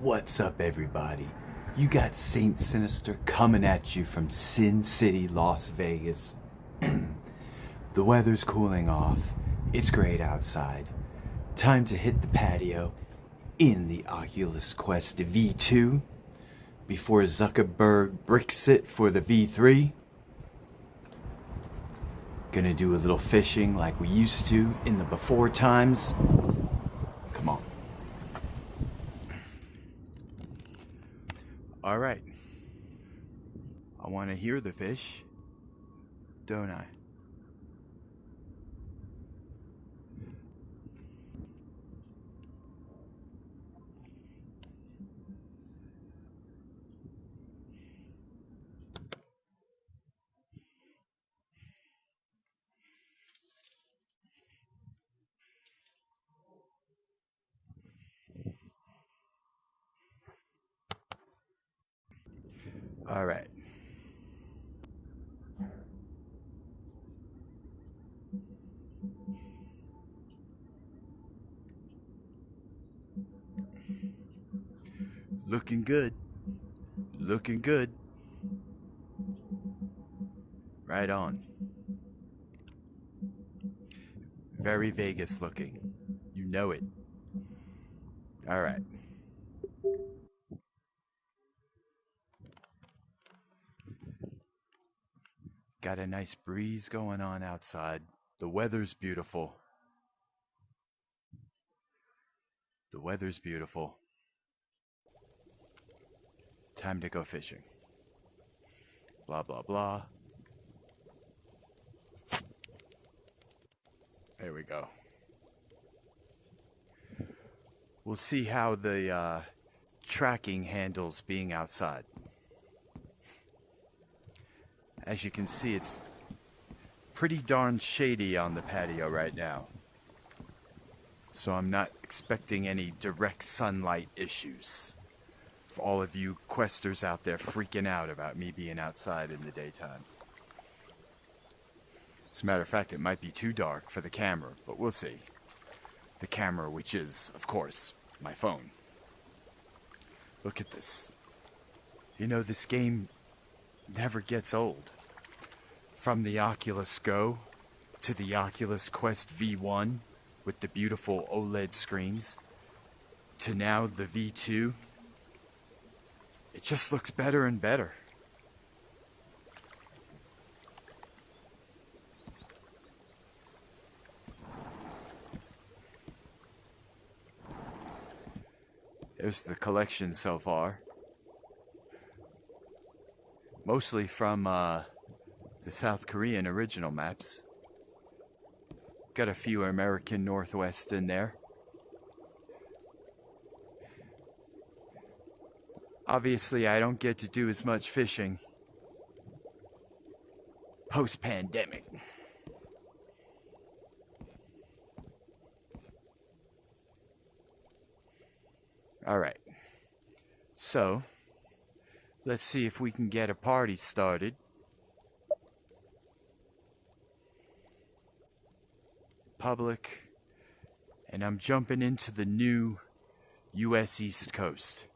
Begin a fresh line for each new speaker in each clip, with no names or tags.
What's up, everybody? You got Saint Sinister coming at you from Sin City, Las Vegas. The weather's cooling off. It's great outside. Time to hit the patio in the Oculus Quest V2 before Zuckerberg bricks it for the V3. Gonna do a little fishing like we used to in the before times. Come on. All right. I want to hear the fish, don't I? All right. Looking good. Looking good. Right on. Very Vegas looking. You know it. All right. Got a nice breeze going on outside. The weather's beautiful. The weather's beautiful. Time to go fishing. Blah, blah, blah. There we go. We'll see how the tracking handles being outside. As you can see, it's pretty darn shady on the patio right now. So I'm not expecting any direct sunlight issues. For all of you questers out there freaking out about me being outside in the daytime. As a matter of fact, it might be too dark for the camera, but we'll see. The camera, which is, of course, my phone. Look at this. You know, this game never gets old. From the Oculus Go to the Oculus Quest V1 with the beautiful OLED screens to now the V2, it just looks better and better. There's the collection so far. Mostly from the South Korean original maps. Got a few American Northwest in there. Obviously, I don't get to do as much fishing post-pandemic. All right. So, let's see if we can get a party started. Public, and I'm jumping into the new US East Coast.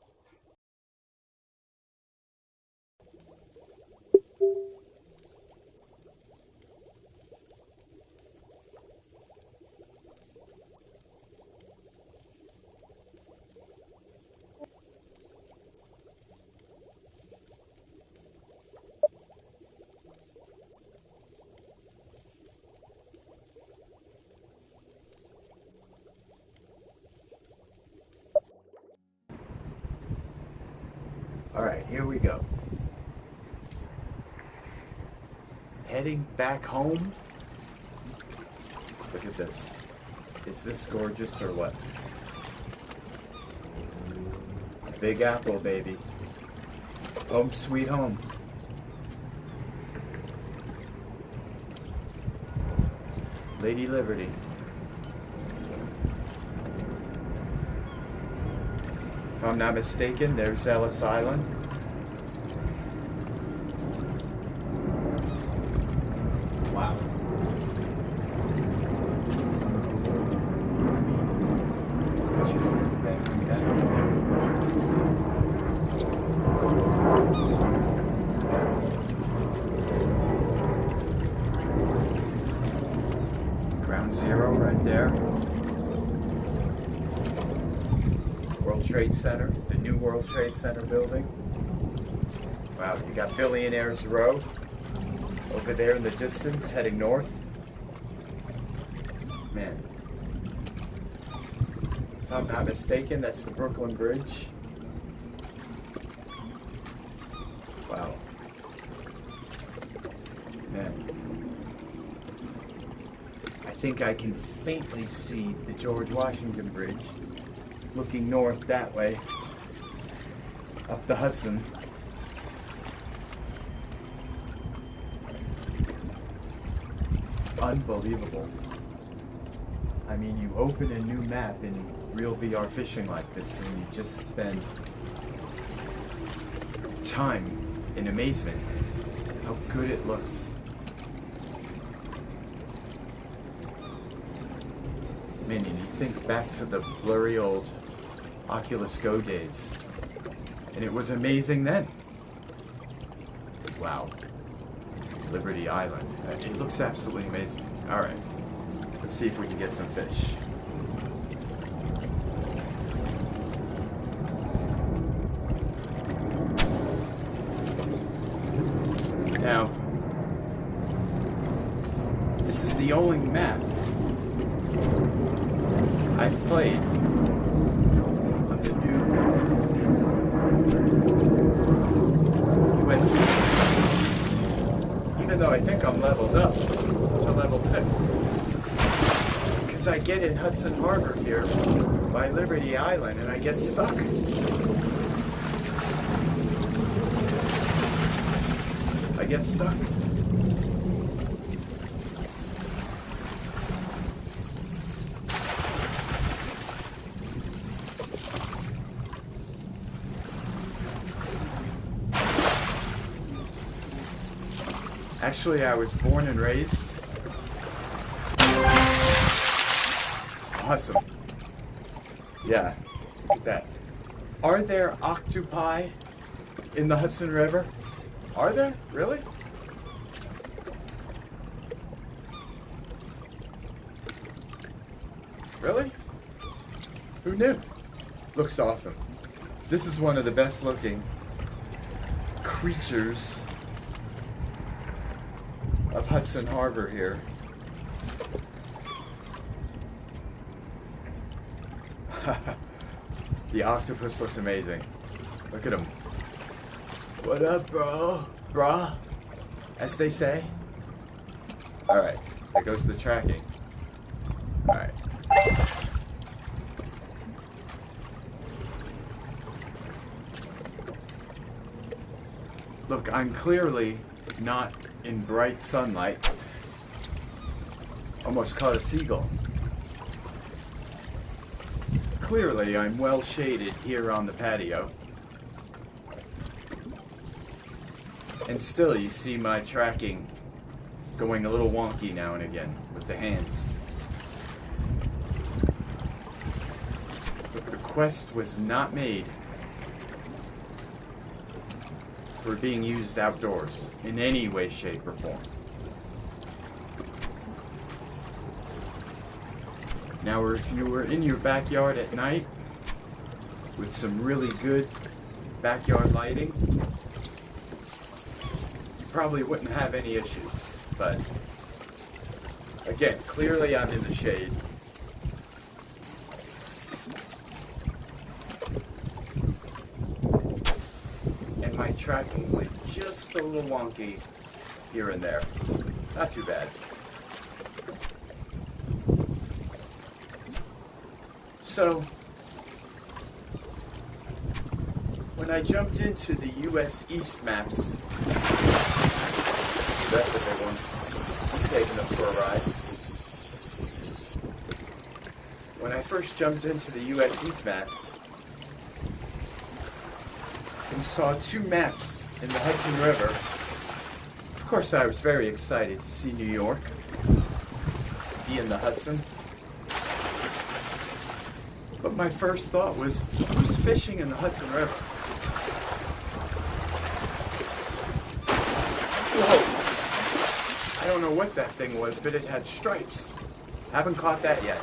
All right, here we go. Heading back home. Look at this. Is this gorgeous or what? Big Apple, baby. Home sweet home. Lady Liberty. If I'm not mistaken, there's Ellis Island. Wow. This is unbelievable. I mean, it just looks better and better. World Trade Center, the new World Trade Center building. Wow, you got Billionaires Row over there in the distance, heading north. Man, if I'm not mistaken, that's the Brooklyn Bridge. Wow. Man. I think I can faintly see the George Washington Bridge looking north that way, up the Hudson. Unbelievable. I mean, you open a new map in real VR fishing like this and you just spend time in amazement how good it looks. Man, and you think back to the blurry old Oculus Go days, and it was amazing then. Wow. Liberty Island. It looks absolutely amazing. Alright, let's see if we can get some fish. Now, this is the only map I've played on the new USC series, even though I think I'm leveled up to level 6. Because I get in Hudson Harbor here by Liberty Island and I get stuck. I get stuck. Actually, I was born and raised. Awesome. Yeah, look at that. Are there octopi in the Hudson River? Are there? Really? Really? Who knew? Looks awesome. This is one of the best looking creatures of Hudson Harbor here. The octopus looks amazing. Look at him. What up, bro? Brah? As they say. Alright, there goes the tracking. Alright. Look, I'm clearly not in bright sunlight. Almost caught a seagull. Clearly, I'm well shaded here on the patio. And still, you see my tracking going a little wonky now and again with the hands. But the quest was not made for being used outdoors in any way, shape, or form. Now, if you were in your backyard at night with some really good backyard lighting, you probably wouldn't have any issues. But again, clearly I'm in the shade. And my tracking went just a little wonky here and there. Not too bad. So, when I jumped into the US East maps, that's the big one. He's taking us for a ride. When I first jumped into the US East maps and saw two maps in the Hudson River, of course I was very excited to see New York be in the Hudson. But my first thought was, who's fishing in the Hudson River? Whoa! I don't know what that thing was, but it had stripes. Haven't caught that yet.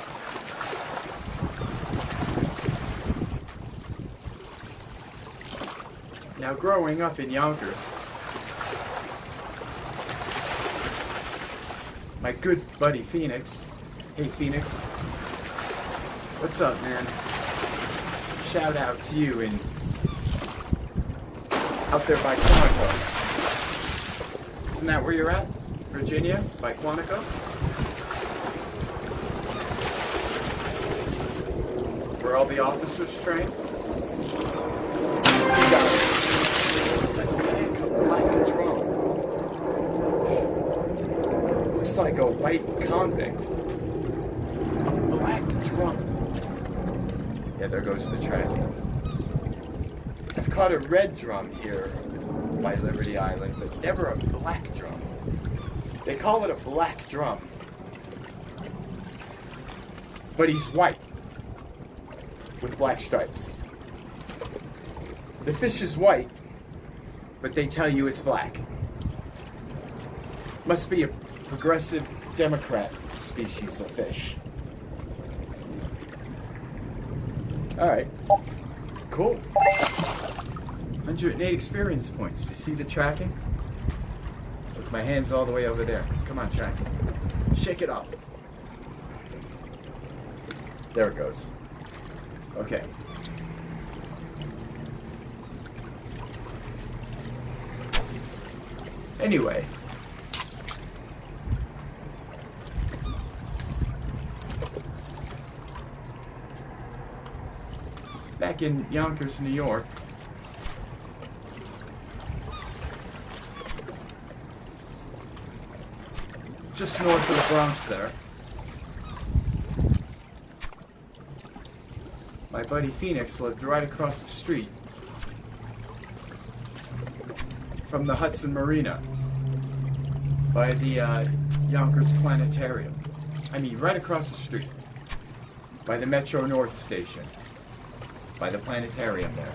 Now, growing up in Yonkers, my good buddy Phoenix, hey Phoenix, what's up, man? Shout out to you in out there by Quantico. Isn't that where you're at? Virginia, by Quantico? Where all the officers train? You got a black drum. Looks like a white convict. Black drum. Yeah, there goes the tracking. I've caught a red drum here by Liberty Island, but never a black drum. They call it a black drum. But he's white with black stripes. The fish is white, but they tell you it's black. Must be a progressive Democrat species of fish. Alright. Cool. 108 experience points. You see the tracking? Look, my hand's all the way over there. Come on, track it. Shake it off. There it goes. Okay. Anyway. Back in Yonkers, New York. Just north of the Bronx there. My buddy Phoenix lived right across the street from the Hudson Marina by the Yonkers Planetarium. I mean, right across the street by the Metro North station, by the planetarium there.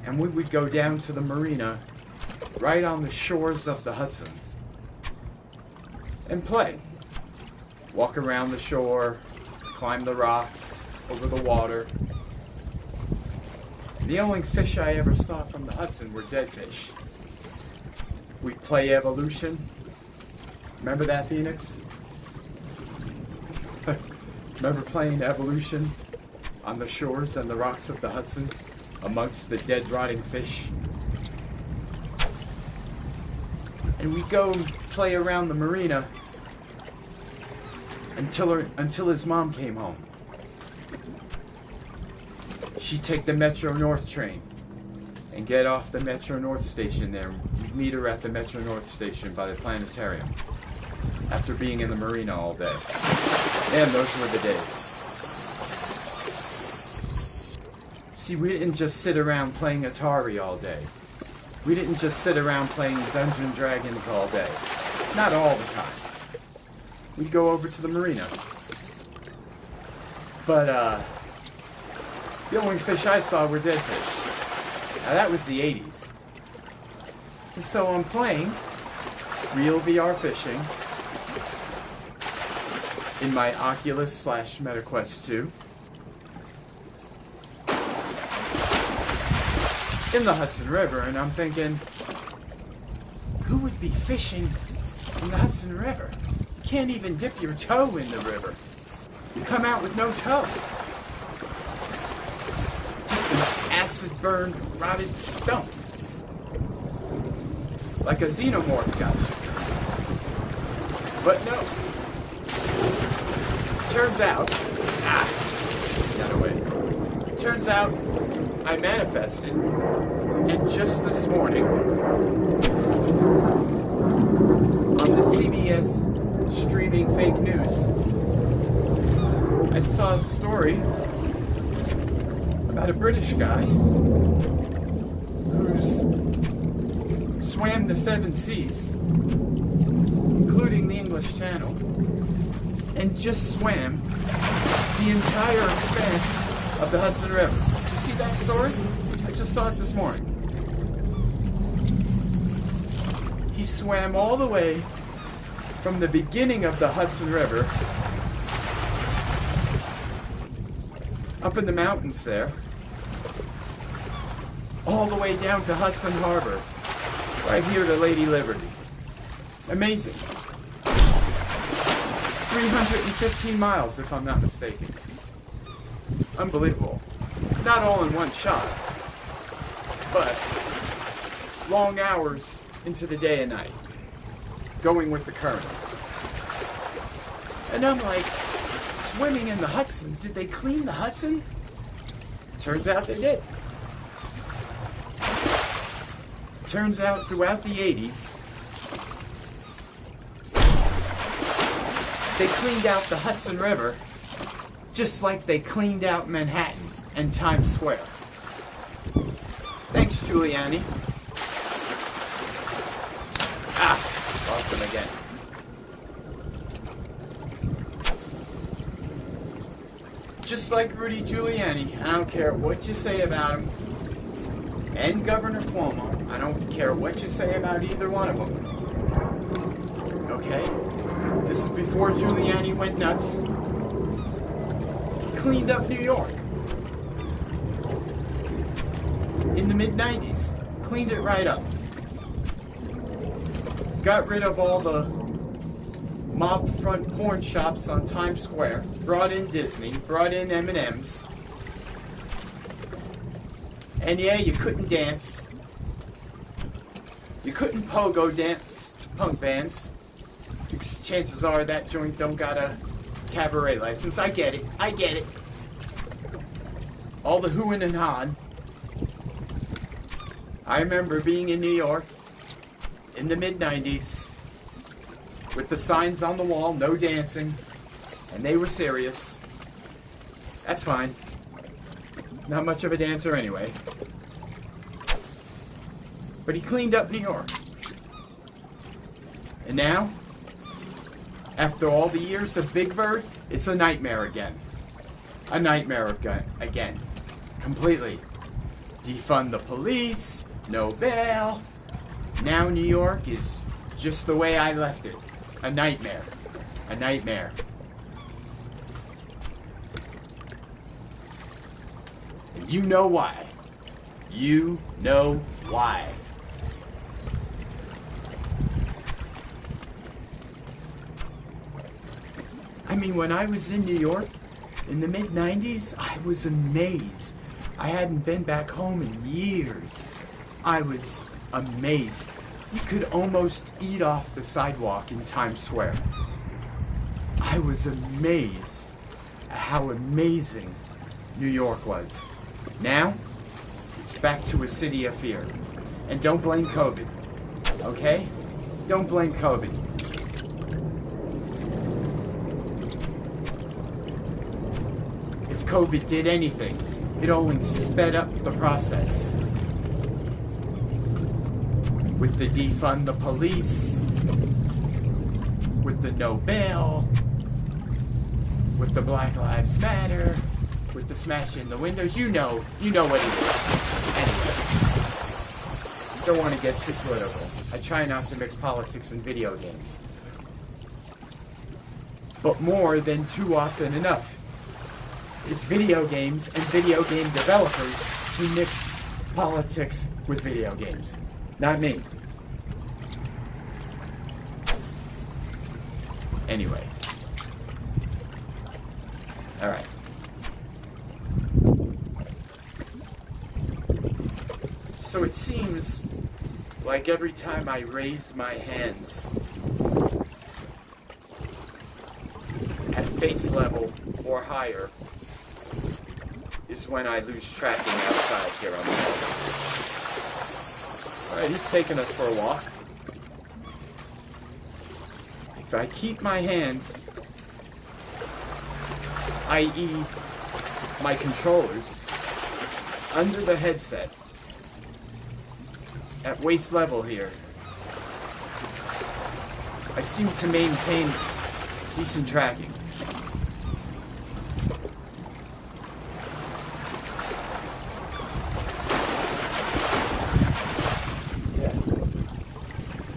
And we would go down to the marina right on the shores of the Hudson and play. Walk around the shore, climb the rocks, over the water. The only fish I ever saw from the Hudson were dead fish. We'd play Evolution. Remember that, Phoenix? Remember playing Evolution on the shores and the rocks of the Hudson amongst the dead, rotting fish? And we'd go play around the marina until his mom came home. She'd take the Metro North train and get off the Metro North station there. We'd meet her at the Metro North station by the planetarium after being in the marina all day. And those were the days. See, we didn't just sit around playing Atari all day. We didn't just sit around playing Dungeons and Dragons all day. Not all the time. We'd go over to the marina. But, the only fish I saw were dead fish. Now that was the 80s. And so I'm playing real VR fishing in my Oculus / MetaQuest 2 in the Hudson River, and I'm thinking, who would be fishing in the Hudson River? You can't even dip your toe in the river. You come out with no toe. Just an acid-burned, rotted stump. Like a xenomorph got you. But no. Turns out, got away. Turns out, I manifested, and just this morning, on the CBS streaming fake news, I saw a story about a British guy who's swam the 7 seas, including the English Channel, and just swam the entire expanse of the Hudson River. Did you see that story? I just saw it this morning. He swam all the way from the beginning of the Hudson River up in the mountains there all the way down to Hudson Harbor, right here to Lady Liberty. Amazing. 315 miles, if I'm not mistaken. Unbelievable. Not all in one shot, but long hours into the day and night, going with the current. And I'm like, swimming in the Hudson. Did they clean the Hudson? Turns out they did. Turns out throughout the 80s, they cleaned out the Hudson River just like they cleaned out Manhattan and Times Square. Thanks, Giuliani. Lost him again. Just like Rudy Giuliani, I don't care what you say about him, and Governor Cuomo, I don't care what you say about either one of them. Okay? This is before Giuliani went nuts. He cleaned up New York. In the mid-90s. Cleaned it right up. Got rid of all the mob front porn shops on Times Square. Brought in Disney. Brought in M&M's. And yeah, you couldn't dance. You couldn't pogo dance to punk bands. Because chances are that joint don't got a cabaret license. I get it. I get it. All the hooing and hawing. I remember being in New York in the mid-90s with the signs on the wall, no dancing, and they were serious. That's fine. Not much of a dancer anyway. But he cleaned up New York. And now, after all the years of Big Bird, it's a nightmare again. A nightmare again. Completely. Defund the police, no bail. Now New York is just the way I left it. A nightmare. A nightmare. And you know why. You know why. I mean, when I was in New York in the mid-90s, I was amazed. I hadn't been back home in years. I was amazed. You could almost eat off the sidewalk in Times Square. I was amazed at how amazing New York was. Now, it's back to a city of fear. And don't blame COVID, okay? Don't blame COVID. If COVID did anything, it only sped up the process. With the defund the police, with the no bail, with the Black Lives Matter, with the smashing the windows, you know what it is. Anyway, don't want to get too political. I try not to mix politics and video games. But more than too often enough, it's video games and video game developers who mix politics with video games. Not me. Anyway. Alright. So it seems like every time I raise my hands at face level or higher is when I lose tracking outside here on the road. Alright, he's taking us for a walk. If I keep my hands, i.e. my controllers, under the headset, at waist level here, I seem to maintain decent tracking.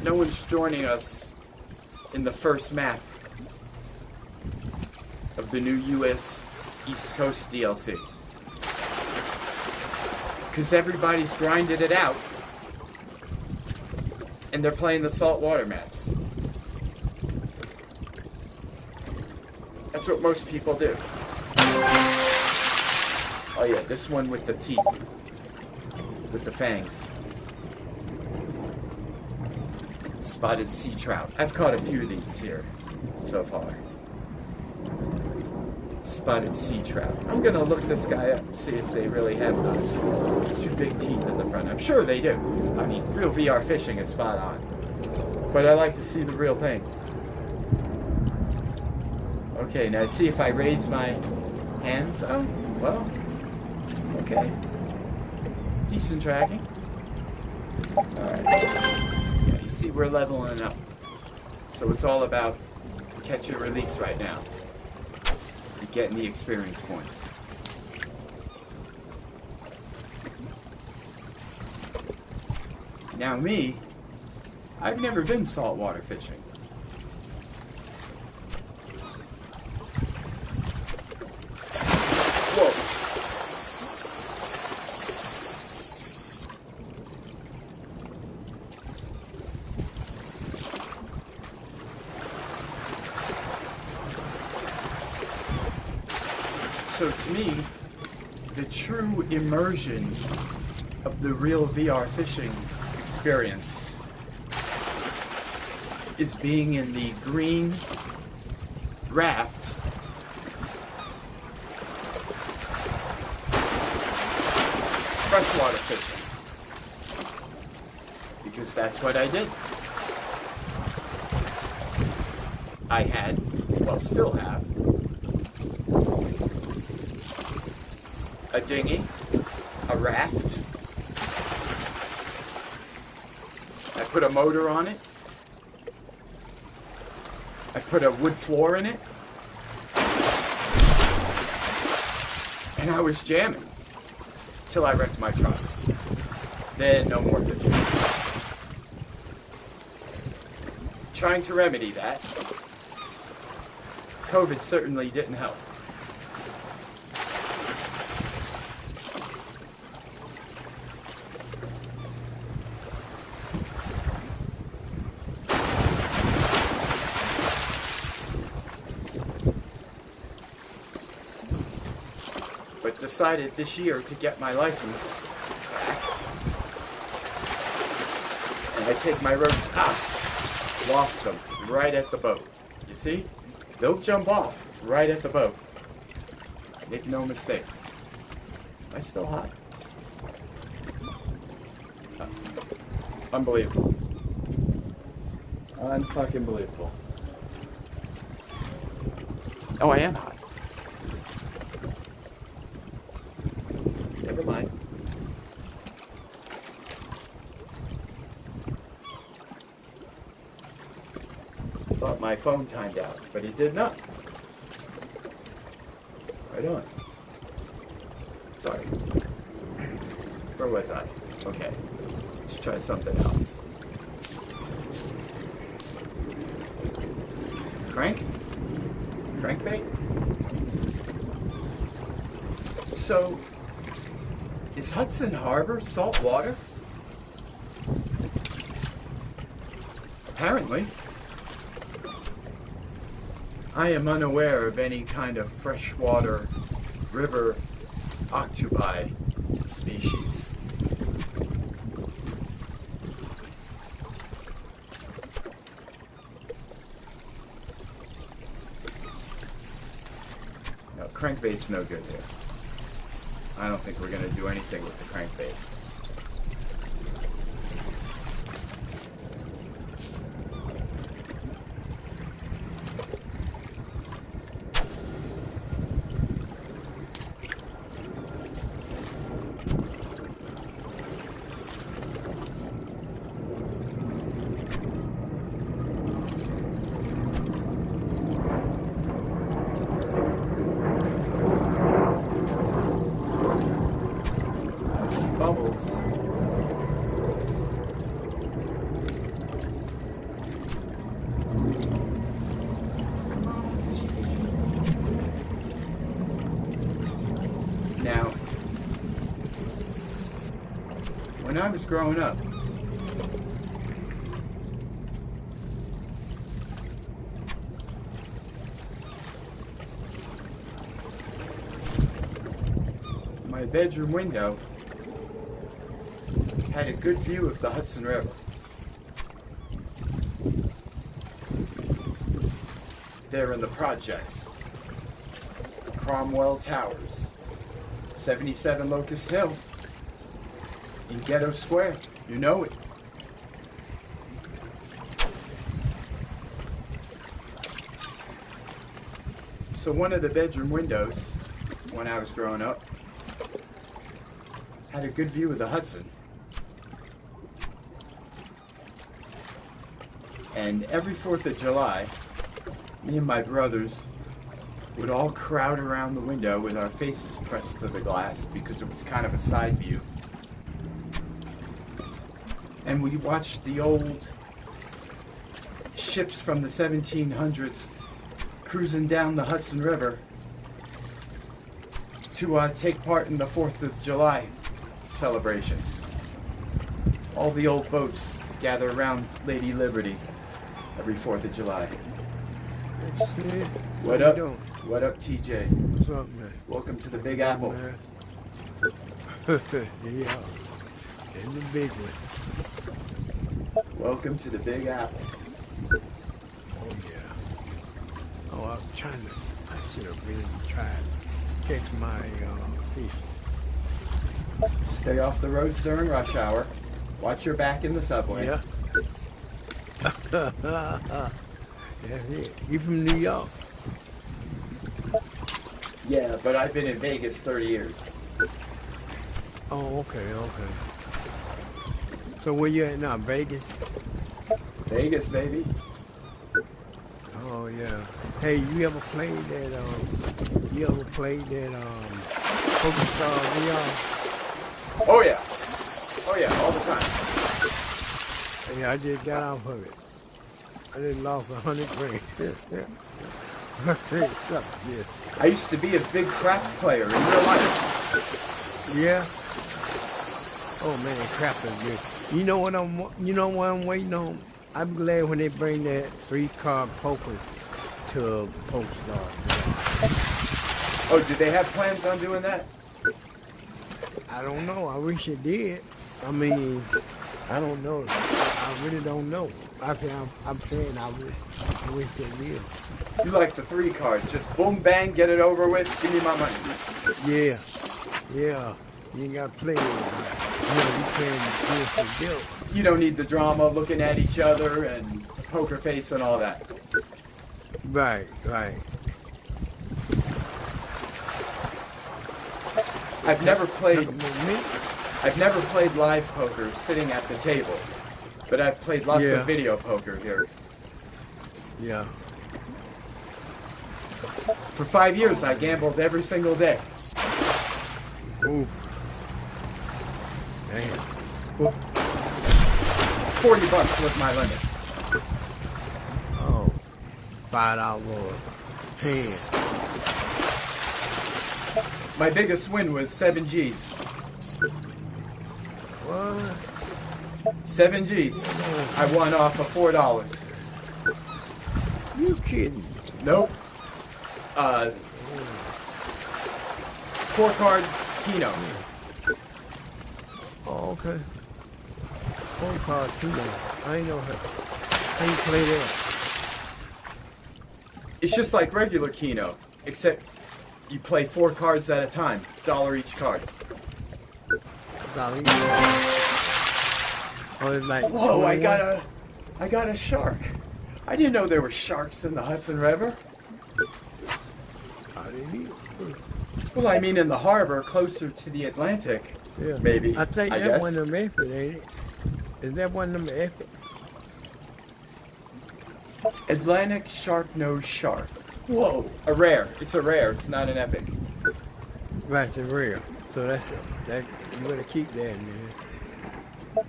No one's joining us in the first map of the new US East Coast DLC. Because everybody's grinded it out. And they're playing the saltwater maps. That's what most people do. Oh yeah, this one with the teeth. With the fangs. Spotted sea trout. I've caught a few of these here so far. Spotted sea trout. I'm gonna look this guy up and see if they really have those two big teeth in the front. I'm sure they do. I mean, real VR fishing is spot on. But I like to see the real thing. Okay, now see if I raise my hands. Oh, well, okay. Decent tracking. Alright. Yeah, you see we're leveling up. So it's all about catch and release right now. You're getting the experience points. Now me, I've never been saltwater fishing. Whoa. So to me, the true immersion of the real VR fishing experience is being in the green raft freshwater fishing. Because that's what I did. I had, well, still have, a dinghy, a raft. I put a motor on it. I put a wood floor in it. And I was jamming till I wrecked my truck. Then no more fishing. Trying to remedy that. COVID certainly didn't help. But decided this year to get my license back. And I take my ropes out. Lost them right at the boat. You see? They'll jump off right at the boat. Make no mistake. Am I still hot? Unbelievable. Unfucking believable. Oh, I am hot. Never mind. Thought my phone timed out, but it did not. Right on. Sorry. Where was I? Okay. Let's try something else. Crank? Crankbait? So, is Hudson Harbor salt water? Apparently. I am unaware of any kind of freshwater river octopi species. No, crankbait's no good here. I don't think we're going to do anything with the crankbait. Bubbles. when I was growing up, my bedroom window had a good view of the Hudson River. There in the projects, Cromwell Towers, 77 Locust Hill, in Ghetto Square. You know it. So one of the bedroom windows, when I was growing up, had a good view of the Hudson. And every 4th of July, me and my brothers would all crowd around the window with our faces pressed to the glass because it was kind of a side view. And we watched the old ships from the 1700s cruising down the Hudson River to take part in the 4th of July celebrations. All the old boats gather around Lady Liberty every 4th of July. What up? What up, TJ?
What's up, man?
Welcome to the Big Apple.
Man. Yeah, and the big one.
Welcome to the Big Apple.
Oh, yeah. Oh, I'm trying to, I should have really tried to catch my fish.
Stay off the roads during rush hour. Watch your back in the subway.
Yeah. That's it. You from New York?
Yeah, but I've been in Vegas 30 years.
Oh, okay, okay. So where you at now, Vegas?
Vegas, baby.
Oh, yeah. Hey, you ever played that, PokerStars VR?
Oh yeah. Oh yeah, all the time.
Yeah, I just got off of it. I just lost 100 grand. Yeah.
I used to be a big craps player in real life.
Yeah. Oh man, crap is good. You know what I'm waiting on? I'm glad when they bring that 3-card poker to PokerStars.
Oh, did they have plans on doing that?
I don't know. I wish it did. I mean, I don't know. I really don't know. I'm saying I wish they did.
You like the 3 card. Just boom, bang, get it over with. Give me my money.
Yeah. Yeah. You ain't got to play it. You playing this for guilt.
You don't need the drama looking at each other and poker face and all that.
Right, right.
I've never played live poker sitting at the table, but I've played lots of video poker here.
Yeah.
For 5 years, I gambled every single day.
Ooh. Damn.
$40 was my limit.
Oh. $5 10.
My biggest win was 7 G's.
What?
7 G's. I won off of $4.
You kidding?
Nope. 4-card Keno.
Oh, okay. 4-card Keno. I ain't know how you play that.
It's just like regular Keno, except you play 4 cards at a time. $1 each card.
$1 each. Oh, it's like
Whoa,
21?
I got a shark. I didn't know there were sharks in the Hudson River.
I didn't either.
Well, I mean in the harbor, closer to the Atlantic.
Yeah.
Maybe.
I think
I
that's
guess.
one of them effort, ain't it? Is that one of them effort?
Atlantic shark nose shark. Whoa. A rare. It's a rare. It's not an epic.
Right, it's real. So that you better keep that, man.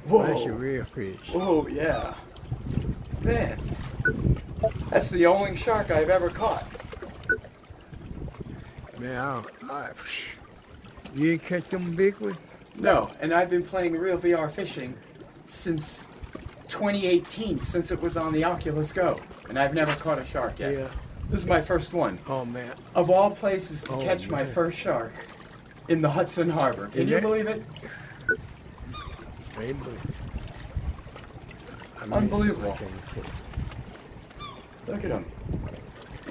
Whoa.
That's your real fish.
Oh, yeah. Man. That's the only shark I've ever caught.
Man, you ain't catch them big ones?
No, and I've been playing real VR fishing since 2018, since it was on the Oculus Go, and I've never caught a shark yet.
Yeah.
This is my first one.
Oh man.
Of all places to
Oh,
catch my
man.
first shark, in the Hudson Harbor. Can
Is
you
it?
believe it? Unbelievable.
I can't catch.
Look at him.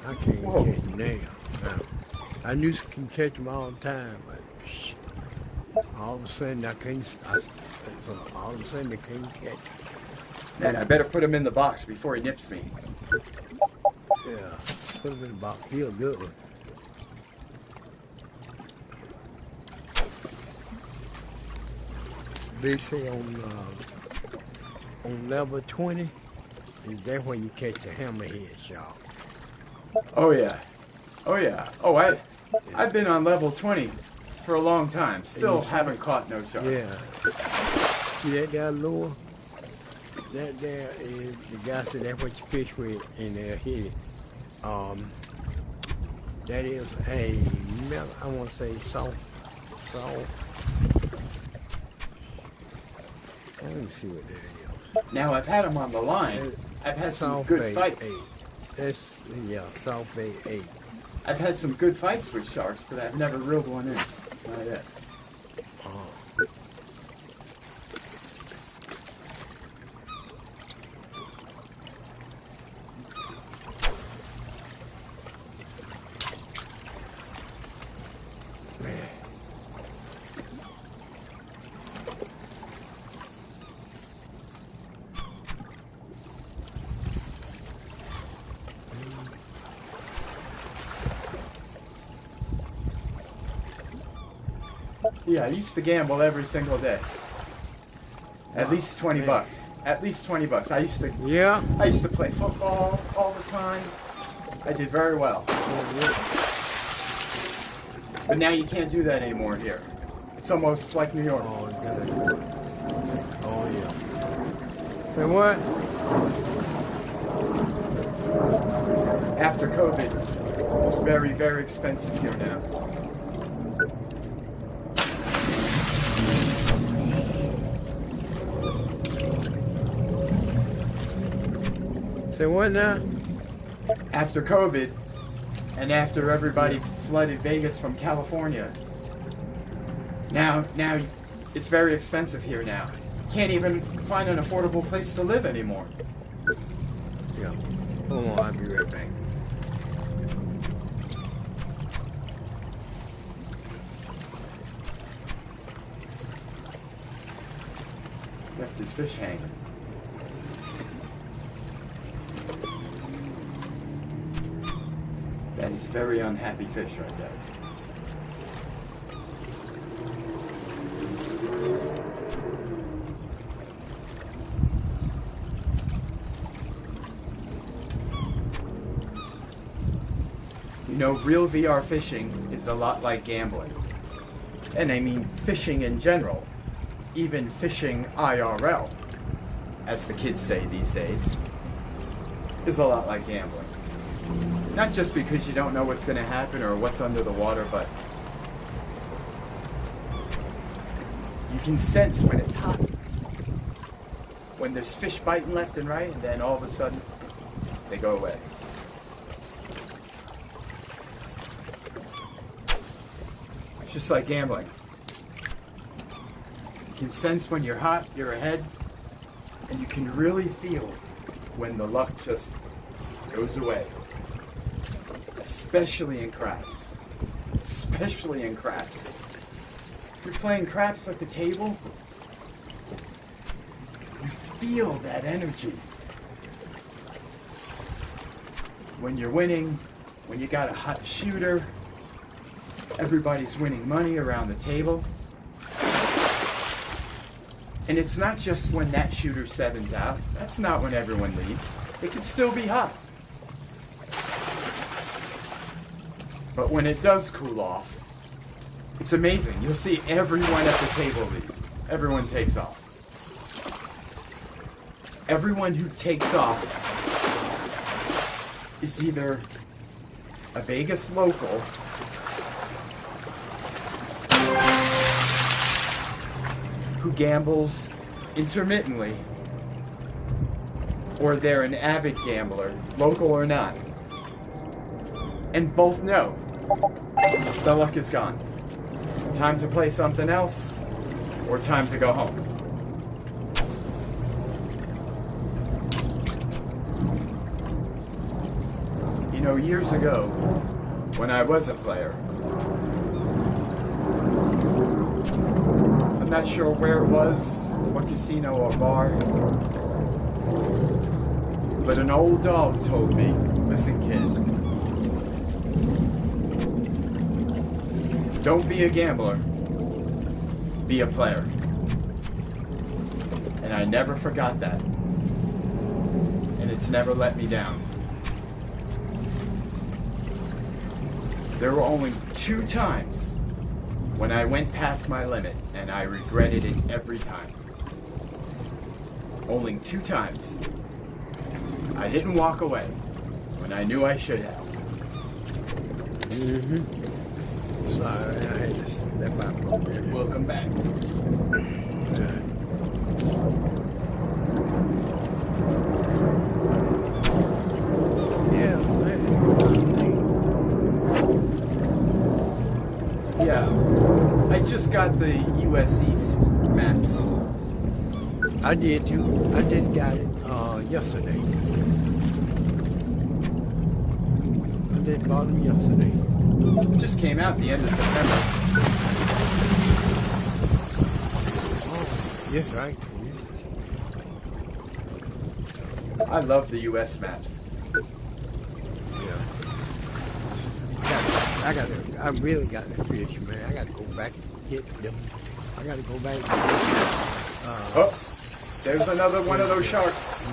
I can't
Whoa.
catch now. I used to can catch them all the time, but all of a sudden I can't. All of a sudden I can't catch.
Man, I better put him in the box before he nips me.
Yeah, put them in the box. He a good one. They say on level 20, is that when you catch a hammerhead shark.
Oh yeah. Oh yeah. Oh, I've been on level 20 for a long time. Still haven't caught no shark.
Yeah. See that guy lure? That there is the guy said that's what you fish with and they'll hit it. That is a I want to say salt. Let me see what that is.
Now I've had him on the line. I've had some good fights.
That's sulfate 8.
I've had some good fights with sharks, but I've never reeled one in. Not yet.
Oh. Man.
Yeah, I used to gamble every single day. At least 20
man.
bucks. At least 20 bucks. I used to
Yeah.
play football all the time. I did very well. But now you can't do that anymore here. It's almost like New York.
Oh, God. Oh, yeah. Say what?
After COVID, it's very, very expensive here now.
Say what now?
After COVID, and after everybody flooded Vegas from California, now it's very expensive here now. Can't even find an affordable place to live anymore.
Yeah. Hold on, I'll be right back.
Left his fish hanging. That is a very unhappy fish right there. You know, real VR fishing is a lot like gambling. And I mean fishing in general. Even fishing IRL, as the kids say these days, is a lot like gambling. Not just because you don't know what's going to happen or what's under the water, but you can sense when it's hot. When there's fish biting left and right, and then all of a sudden, they go away. It's just like gambling. You can sense when you're hot, you're ahead, and you can really feel when the luck just goes away. Especially in craps. Especially in craps. You're playing craps at the table, you feel that energy. When you're winning, when you got a hot shooter, everybody's winning money around the table. And it's not just when that shooter sevens out. That's not when everyone leaves. It can still be hot. But when it does cool off, it's amazing. You'll see everyone at the table leave. Everyone takes off. Everyone who takes off is either a Vegas local who gambles intermittently, or they're an avid gambler, local or not. And both know the luck is gone. Time to play something else, or time to go home. You know, years ago, when I was a player, I'm not sure where it was, what casino or bar, but an old dog told me, listen kid, don't be a gambler, be a player. And I never forgot that. And it's never let me down. There were only 2 times when I went past my limit, and I regretted it every time. Only 2 times. I didn't walk away when I knew I should have.
Sorry, I had to step out for a minute.
Welcome back.
Yeah, man.
Yeah, I just got the U.S. East maps.
I did too. I just got it yesterday. I just bought them yesterday.
Just came out the end of September.
Oh, yes, right.
I love the U.S. maps.
Yeah. I really got to fish, man. I got to go back and get them. I got to go back and get
Oh, there's another one of those sharks.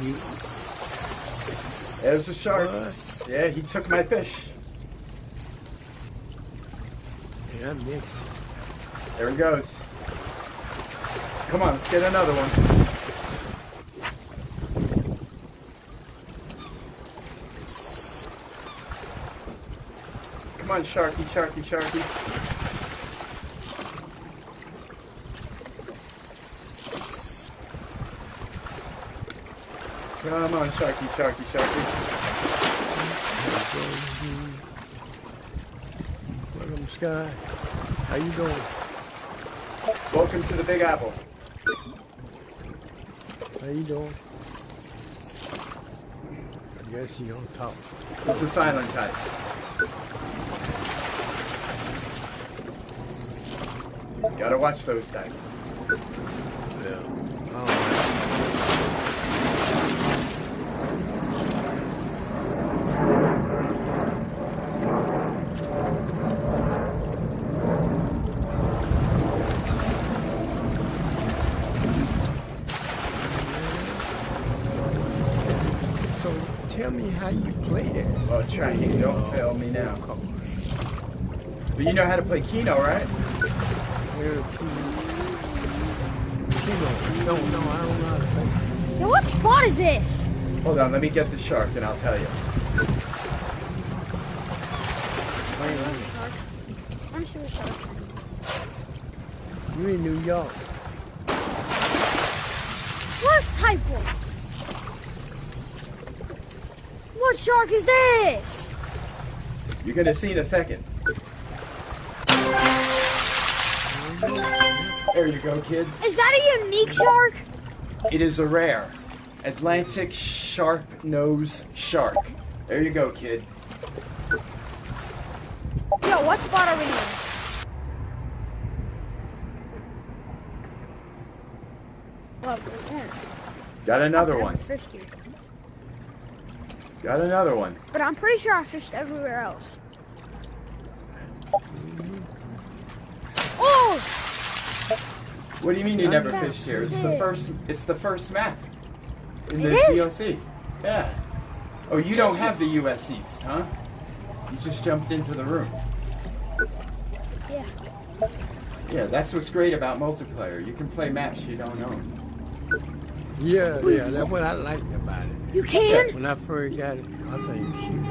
There's a shark.
What?
Yeah, he took my fish.
Yeah, I missed.
There he goes. Come on, let's get another one. Come on, Sharky, Sharky, Sharky. Come on, Sharky, Sharky, Sharky.
Welcome, Sky. How you doing?
Welcome to the Big Apple.
How you doing? I guess you don't talk.
It's a silent type. Gotta watch those type.
Yeah. All right. So tell me how you play that.
Oh, tracking, don't fail me now. But you know how to play Keno, right?
No, I don't know how to play.
Yo, what spot is this?
Hold on, let me get the shark and I'll tell you.
I'm sure shark.
You in New York.
What type one? What shark is this?
You're gonna see in a second. There you go, kid.
Is that a unique shark?
It is a rare Atlantic sharp nose shark. There you go, kid.
Yo, what spot are we in? Well, we're in.
Got another
I've
one.
never fished here.
Got another one.
But I'm pretty sure I fished everywhere else. Oh!
What do you mean you never
That's
fished here? It's the first map in the
It is?
DLC. Yeah. Oh, you don't have the US East, huh? You just jumped into the room.
Yeah.
Yeah, that's what's great about multiplayer. You can play maps you don't own.
Yeah, that's what I liked about it.
You can?
When I first got it, I was saying, shoot,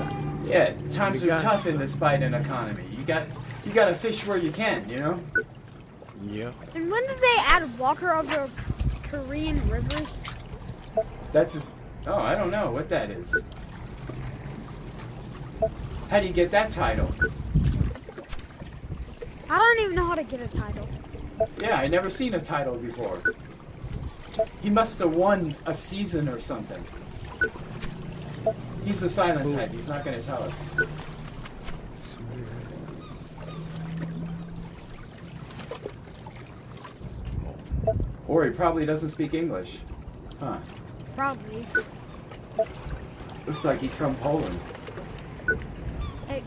Yeah, times
You
are
got-
tough in this Biden economy. You got to fish where you can, you know?
Yeah.
And when did they add water over Korean rivers?
That's his... Oh, I don't know what that is. How do you get that title?
I don't even know how to get a title.
Yeah, I never seen a title before. He must have won a season or something. He's the silent type. He's not going to tell us. Or he probably doesn't speak English. Huh.
Probably.
Looks like he's from Poland.
Hey.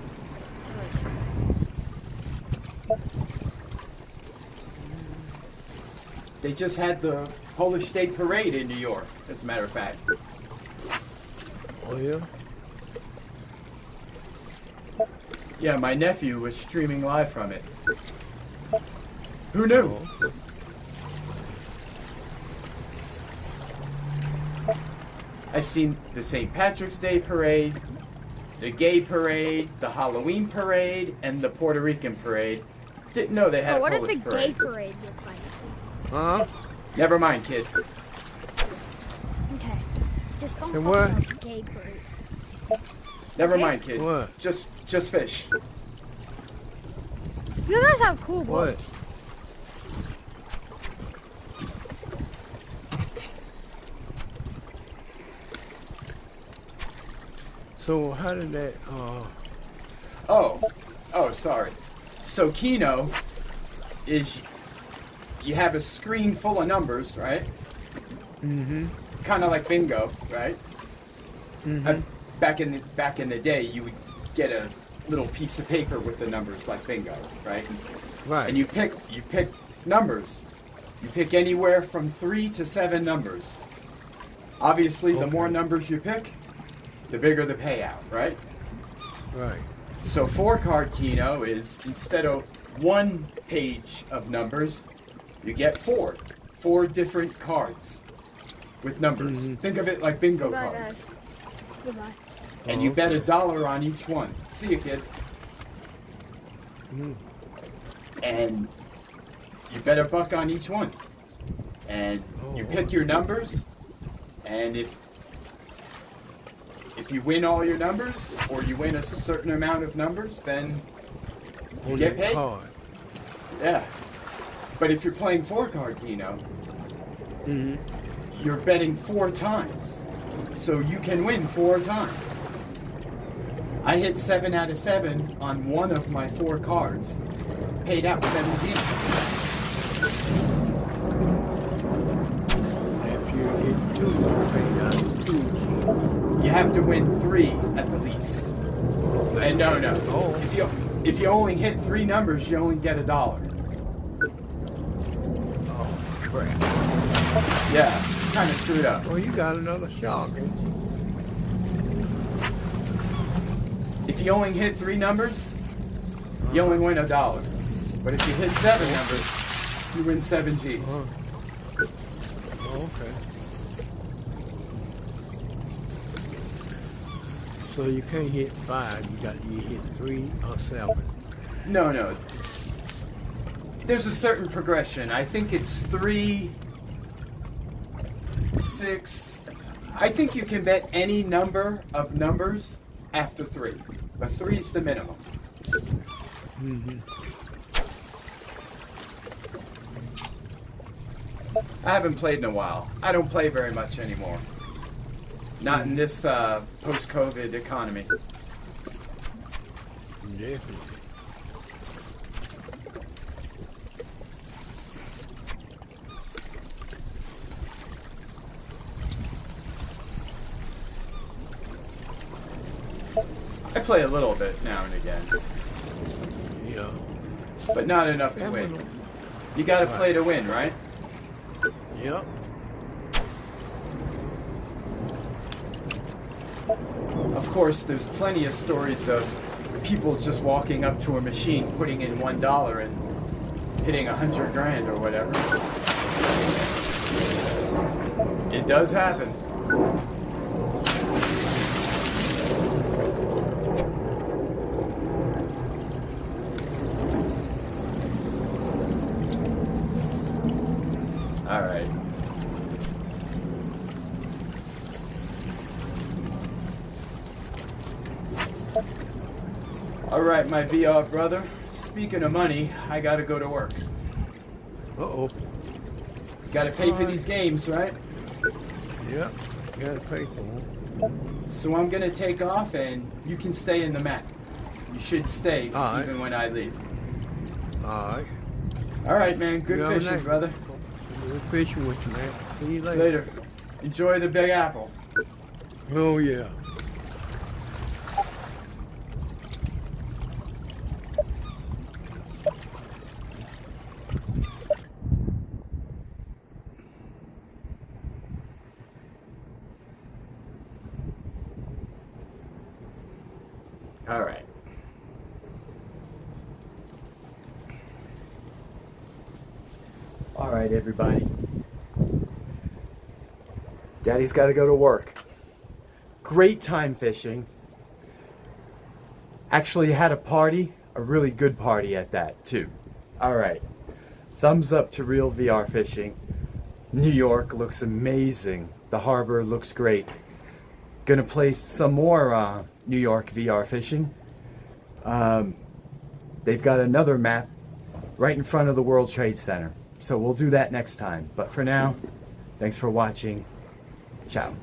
They just had the Polish State Parade in New York, as a matter of fact.
Oh, yeah?
Yeah, my nephew was streaming live from it. Who knew?
Oh.
I've seen the St. Patrick's Day Parade, the Gay Parade, the Halloween Parade, and the Puerto Rican Parade. Didn't know they had
Oh, what
a
did
Polish
the
parade.
gay parade look like?
Huh?
Never mind, kid.
Okay. Just don't
And
talk
what?
about the gay parade.
Never
Okay.
mind, kid.
What?
Just fish.
You guys have cool
What?
boats.
So how did that,
Oh, sorry. So Keno is you have a screen full of numbers, right?
mm-hmm.
Kind of like bingo, right?
Mm-hmm.
Back in the day, you would get a little piece of paper with the numbers like bingo, right?
Right.
And you pick numbers. You pick anywhere from 3 to 7 numbers. Obviously, the more
Okay.
numbers you pick, the bigger the payout, right?
Right.
So 4-card Keno is, instead of 1 page of numbers, you get 4 different cards with numbers.
Mhm.
Think of it like bingo
Goodbye,
cards.
guys. Goodbye.
And
Oh,
you bet
okay.
$1 on each one. See you, kid.
Mm.
And you bet $1 on each one. And you
Oh.
pick your numbers, and if you win all your numbers, or you win a certain amount of numbers, then you
On
get
that
paid.
card.
Yeah. But if you're playing 4-card Keno,
Mm-hmm.
you're betting 4 times. So you can win 4 times. I hit 7 out of 7 on one of my 4 cards. Paid out 17.
If you hit 2, you pay down 2G.
You have to win 3 at the least. And no.
Oh.
If you only hit 3 numbers, you only get $1.
Oh, crap.
Yeah, it's kind of screwed up.
Oh, you got another shark, eh?
If you only hit 3 numbers, you only win $1. But if you hit 7 numbers, you win 7 Gs.
Oh, okay. So you can't hit 5, you hit 3 or 7.
No. There's a certain progression. I think it's 3, 6. I think you can bet any number of numbers after 3. But 3 is the minimum.
Mm-hmm.
I haven't played in a while. I don't play very much anymore. Not in this post-COVID economy.
Definitely.
I play a little bit now and again,
Yeah.
but not enough to
That
win.
one-
You gotta
Right.
play to win, right?
Yep.
Of course, there's plenty of stories of people just walking up to a machine, putting in $1 and hitting 100 grand or whatever. It does happen. All right. All right, my VR brother. Speaking of money, I gotta go to work.
Uh-oh.
Gotta pay for these games, right?
Yep. Gotta pay for them.
So I'm gonna take off and you can stay in the mat. You should stay
All right.
even when I leave.
All right.
All right, man. Good
You have a
fishing,
nice-
brother.
Good fishing with you, man. See you later.
Later. Enjoy the Big Apple.
Oh, yeah.
All right. All right, everybody. Daddy's got to go to work. Great time fishing. Actually had a party, a really good party at that, too. All right. Thumbs up to real VR fishing. New York looks amazing. The harbor looks great. Gonna play some more New York VR fishing. They've got another map right in front of the World Trade Center. So we'll do that next time. But for now, thanks for watching. Ciao.